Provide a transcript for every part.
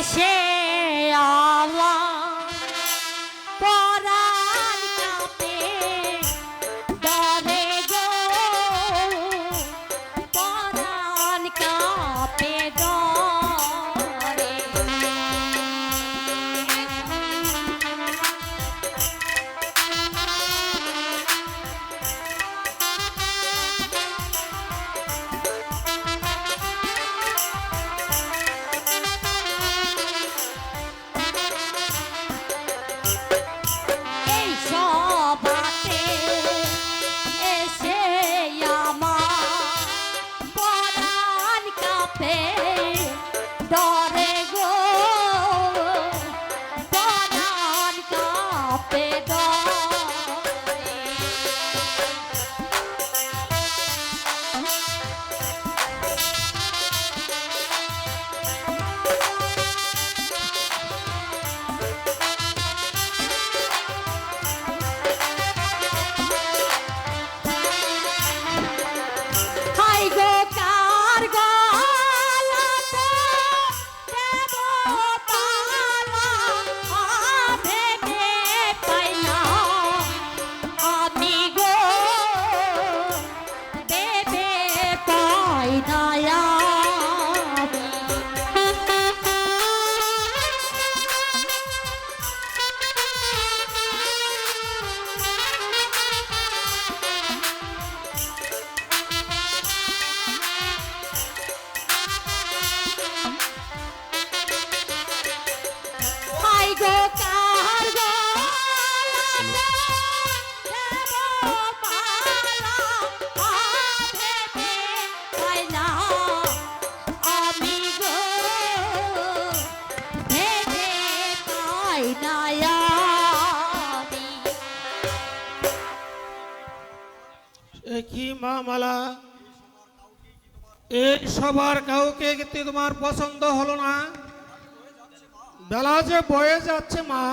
এসে আমার পরাণ কাঁপে ডরে গো, পরাণ কাঁপে ডরে। এই সভাতে এসে আমার পরাণ কাঁপে ডরে গো, পরাণ কাঁপে ডরে। হাই গো কার গলাতে দেব তালা, ভেবে পাই না আমি গো, ভেবে পাই না আমি। হাই গো কার গলাতে দেব মালা, ভেবে পাই না আমি গো, ভেবে পাই না আমি। এ কি মা মালা, এই সবার কাউকে কি তোমার পছন্দ হলো না? বেলা যে বয়ে যাচ্ছে মা।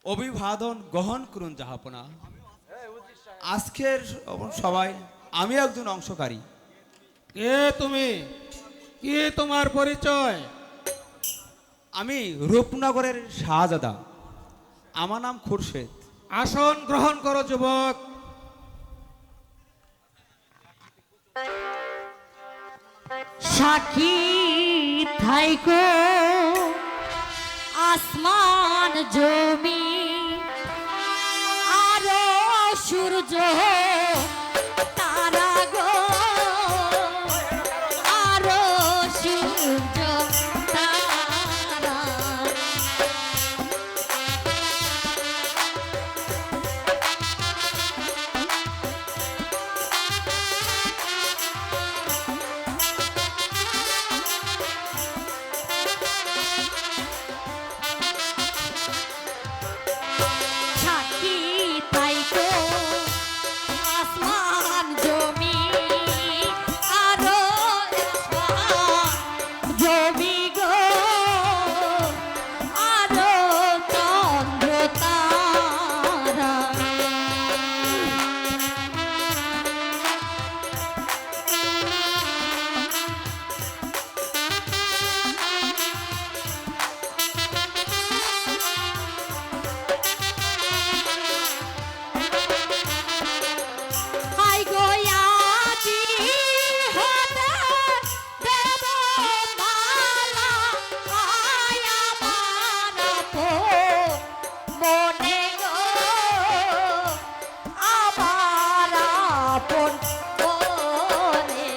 অভিবাদন গ্রহণ করুন জাহাপনা। আজকের সবাই আমি একজন অংশকারী। কে তুমি? কি তোমার পরিচয়? আমি রূপনগরের শাহজাদা, আমার নাম খুরশেদ। আসন গ্রহণ করো যুবক। সাক্ষী থাইকো আসমান জমি আরো সূর্য তারা গো, আরো সূর্য তারা। সাক্ষী থাইকো আসমান জমি আরো আসমান জমি গো, আরো চন্দ্র তারা। হাই গো আজি হতে দেব মালা, আয়া মানবো মনে গো, আবার আপন মনে।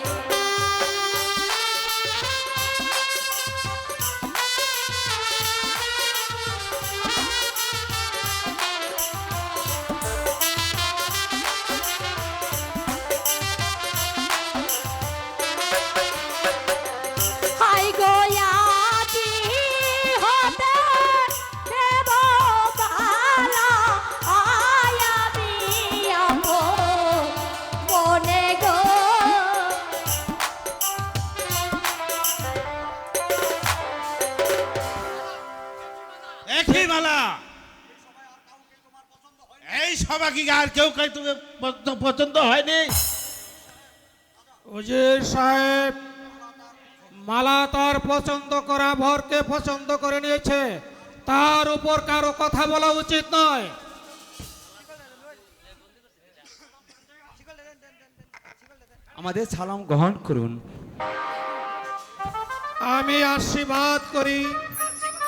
হাই গো আজি হতে দেব মালা, আয়া বিয়াবো মনে গো। একই মালা, এই সভা কি আর কেউ তুমি পছন্দ হয়নি? উজির সাহেব, মালা তার পছন্দ করা ভরকে পছন্দ করে নিয়েছে, তার উপর কারো কথা বলা উচিত নয়। আমাদের সালাম গ্রহণ করুন। আমি আশীর্বাদ করি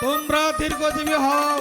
তোমরা দীর্ঘজীবী হও।